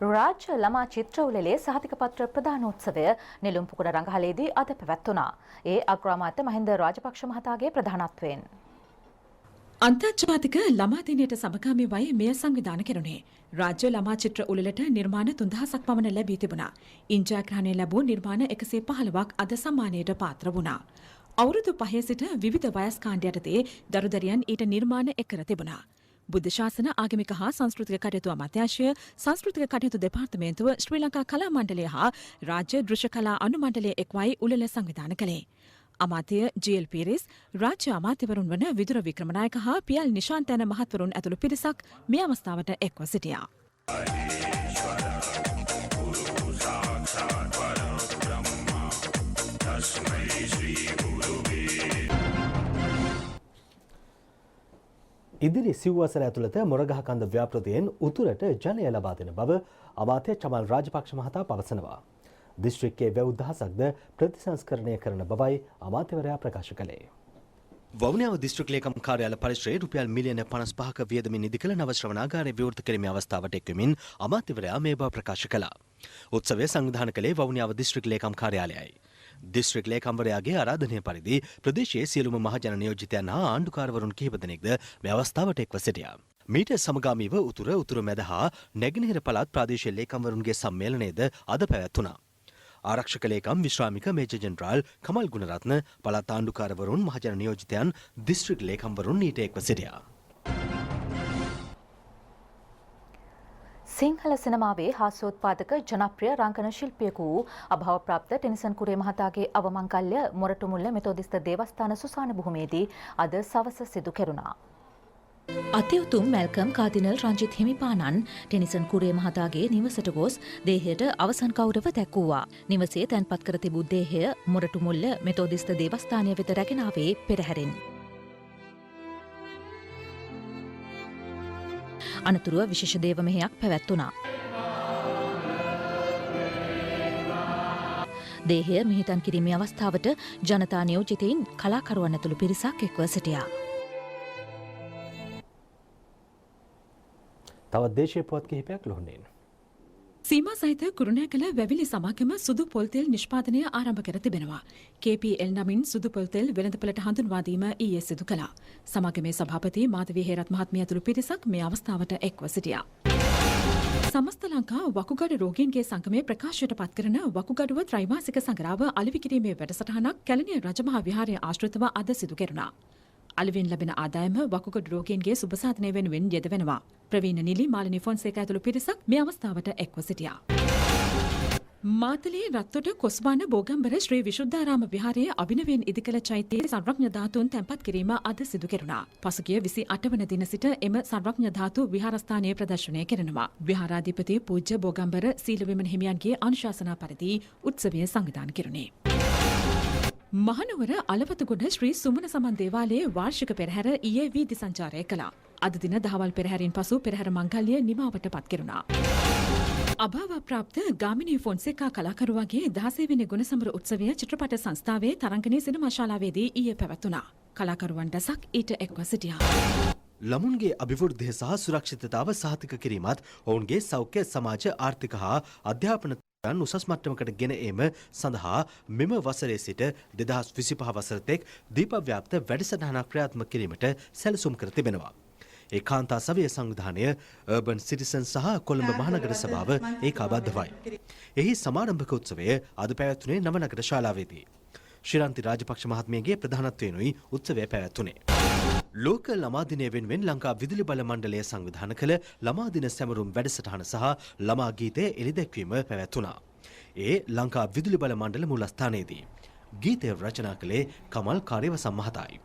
රාජ්‍ය ළමා චිත්‍ර උළෙලේ සහතිකපත්‍ර ප්‍රදානෝත්සවය නෙළුම් පුකුණ රංගහලේදී අද පැවැත්වුණා. ඒ අග්‍රාමාත්‍ය මහින්ද රාජපක්ෂ මහතාගේ ප්‍රධානත්වයෙන්. අන්තර්ජාතික ළමා දිනයට සමගාමී වයි මෙය සංවිධානය කෙරුණේ. රාජ්‍ය ළමා චිත්‍ර උළෙලට නිර්මාණ 3000ක් පමණ ලැබී තිබුණා. ඉන් ජයග්‍රහණය ලැබූ නිර්මාණ 115ක් අද සම්මානයට පාත්‍ර වුණා. අවුරුදු 5 සිට විවිධ වයස් කාණ්ඩ යටතේ දරුදරියන් ඊට නිර්මාණ එක් කර තිබුණා. බුද්ධ ශාසන ආගමික හා සංස්කෘතික කටයුතු අමාත්‍යාංශය, සංස්කෘතික කටයුතු දෙපාර්තමේන්තුව, ශ්‍රී ලංකා කලා මණ්ඩලය හා රාජ්‍ය දෘශ්‍ය කලා අනුමණ්ඩලය එක්වයි උළෙල සංවිධානය කළේ. අමාත්‍ය ජී.එල්. පීරිස්, රාජ්‍ය අමාත්‍යවරුන් වන විදුර වික්‍රමනායක හා පියල් නිශාන්ත යන මහත්වරුන් ඇතුළු පිරිසක් මේ අවස්ථාවට එක්ව සිටියා. ඉදිරි සිව්වසර ඇතුළත මොරගහකන්ද ව්‍යාපෘතියෙන් උතුරට ජලය ලබා දෙන බව අමාත්‍ය චමල් රාජපක්ෂ මහතා පවසනවා. දිස්ත්‍රික්කයේ වැව් දහසක්ද ප්‍රතිසංස්කරණය කරන බවයි අමාත්‍යවරයා ප්‍රකාශ කළේ. වවුනියාව දිස්ත්‍රික් ලේකම් කාර්යාල පරිශ්‍රයේ රුපියල් මිලියන 55ක වියදමින් නිදි කළ නව ශ්‍රවණාගාරය විවෘත කිරීමේ අවස්ථාවට එක්වෙමින් අමාත්‍යවරයා මේ බව ප්‍රකාශ කළා. උත්සවය සංවිධානය කළේ වවුනියාව දිස්ත්‍රික් ලේකම් කාර්යාලයයි. දිස්ත්‍රික් ලේකම්වරයාගේ ආරාධනය පරිදි ප්‍රදේශයේ සියලුම මහජන නියෝජිතයන් හා ආණ්ඩුකාරවරුන් කිහිප දෙනෙක්ද මේ අවස්ථාවට එක්ව සිටියා. මීට සමගාමීව උතුර මැද හා නැගෙනහිර පළාත් ප්‍රාදේශීය ලේකම්වරුන්ගේ සම්මේලනයද අද පැවැත්වුණා. ආරක්ෂක ලේකම් විශ්‍රාමික මේජර් ජෙනරාල් කමල් ගුණරත්න, පළාත් ආණ්ඩුකාරවරුන්, මහජන නියෝජිතයන්, දිස්ත්‍රික් ලේකම්වරුන් ඊට එක්ව සිටියා. සිංහල සිනමාවේ හාස්‍යෝත්පාදක ජනප්‍රිය රංගන ශිල්පියෙකු වූ අභාවප්‍රාප්ත ටෙනිසන් කුරේ මහතාගේ අවමංගල්‍ය මොරටුමුල්ල මෙතෝදිස්ත දේවස්ථාන සුසාන භූමියේදී අද සවස සිදු කෙරුණා. අතිඋතුම් මැල්කම් කාදිනල් රංජිත් හිමිපාණන් ටෙනිසන් කුරේ මහතාගේ නිවසට ගොස් දේහයට අවසන් කෞරව දැක්වුවා. නිවසේ තැන්පත් කර තිබූ දේහය මොරටුමුල්ල මෙතෝදිස්ත දේවස්ථානය වෙත රැගෙන ආවේ පෙරහැරෙන්. අනතුරුව විශේෂ දේව මෙහෙයක් පැවැත්වුණා. දේහය මිහිතන් කිරීමේ අවස්ථාවට ජනතා නියෝජිතයින් කලාකරුවන් ඇතුළු පිරිසක් එක්ව සිටියා. තවත් දේශීය පුවත් කිහිපයක් ලොහුණෙන්. සීමා සහිත කුරුණෑගල වැවිලි සමාගම සුදු පොල් තෙල් නිෂ්පාදනය ආරම්භ කර තිබෙනවා. KPL නමින් සුදු පොල් තෙල් වෙළඳපළට හඳුන්වා දීම ඊයේ සිදු කළා. සමාගමේ සභාපති මාධවී හේරත් මහත්මිය ඇතුළු පිරිසක් මේ අවස්ථාවට එක්ව සිටියා. සමස්ත ලංකා වකුගඩු රෝගීන්ගේ සංගමය ප්‍රකාශයට පත් කරන වකුගඩුව ත්‍රෛමාසික සංග්‍රහව අලෙවි කිරීමේ වැඩසටහනක් කැලණිය රජමහා විහාරය ආශ්‍රිතව අද සිදු කෙරුණා. අලෙවින් ලැබෙන ආදායම වකුගඩු රෝගීන්ගේ සුබසාධනය වෙනුවෙන් යෙදවෙනවා. ප්‍රවීණ නිලි මාලිනී ෆොන්සේකා ඇතුළු පිරිසක් මේ අවස්ථාවට එක්ව සිටියා. මාතලේ රත්තොට කොස්බාන බෝගම්බර ශ්‍රී විශුද්ධාරාම විහාරයේ අභිනවයෙන් ඉදිකළ චෛත්‍යයේ සර්වඥ ධාතුන් තැන්පත් කිරීම අද සිදු කෙරුණා. පසුගිය 28 වන දින සිට එම සර්වඥ ධාතු විහාරස්ථානයේ ප්‍රදර්ශනය කෙරෙනවා. විහාරාධිපති පූජ්‍ය බෝගම්බර සීලවිමන හිමියන්ගේ අනුශාසනා පරිදි උත්සවය සංවිධානය කෙරුණේ. මහනුවර අලවතුගොඩ ශ්‍රී සුමන සමන් දේවාලයේ වාර්ෂික පෙරහැර ඊයේ වීදි සංචාරය කළා. අද දින දහවල් පෙරහැරින් පසු පෙරහැර මංගල්‍ය නිමාවට පත් කෙරුණා. අභාවප්‍රාප්ත ගාමිණී ෆොන්සේකා කලාකරුවාගේ 16 වෙනි ගුණසමර උත්සවය චිත්‍රපට සංස්ථාවේ තරංගනී සිනමා ශාලාවේදී ඊයේ පැවැත්වුණා. කලාකරුවන් දසක් ඊට එක්ව සිටියා. ළමුන්ගේ අභිවෘද්ධිය සහ සුරක්ෂිතතාව සහතික කිරීමත් ඔවුන්ගේ සෞඛ්‍ය සමාජ ආර්ථික හා අධ්‍යාපන උසස් මට්ටමකට ගෙන ඒම සඳහා මෙම වසරේ සිට 2025 වසර තෙක් දීපව්‍යාප්ත වැඩසටහනක් ක්‍රියාත්මක කිරීමට සැලසුම් කර තිබෙනවා. ඒ කාන්තා සවය සංවිධානය අර්බන් සිටිසන් සහ කොළඹ මහනගර සභාව ඒකාබද්ධවයි. එහි සමාරම්භක උත්සවය අද පැවැත්වුණේ නවනගර ශාලාවේදී. ශ්‍රීරන්ති රාජපක්ෂ මහත්මියගේ ප්‍රධානත්වයෙනුයි උත්සවය පැවැත්වුණේ. ලෝක ළමා දිනය වෙනුවෙන් ලංකා විදුලි බල මණ්ඩලය සංවිධාන කළ ළමා දින සැමරුම් වැඩසටහන සහ ළමා ගීතය එළිදැක්වීම පැවැත්වුණා. ඒ ලංකා විදුලි බල මණ්ඩල මූලස්ථානයේදී. ගීතය රචනා කළේ කමල් කාර්යවසම් මහතායි.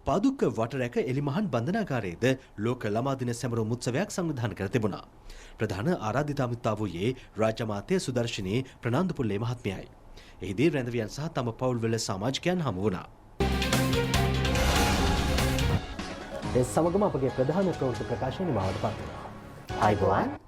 පාදුක්ක වටරැක එලිමහන් බන්ධනාගාරයේද ලෝක ළමා දින සැමරුම් උත්සවයක් සංවිධානය කර තිබුණා. ප්‍රධාන ආරාධිතාමිත්තා වූයේ රාජ්‍ය අමාත්‍ය සුදර්ශනී ප්‍රනාන්දුපුල්ලේ මහත්මියයි. එහිදී රැඳවියන් සහ තම පවුල්වල සමාජිකයන් හමු වුණා. ඒ සමගම අපගේ ප්‍රධාන ප්‍රවෘත්ති ප්‍රකාශන නිමවට පත් වෙනවා. ආයුබෝවන්.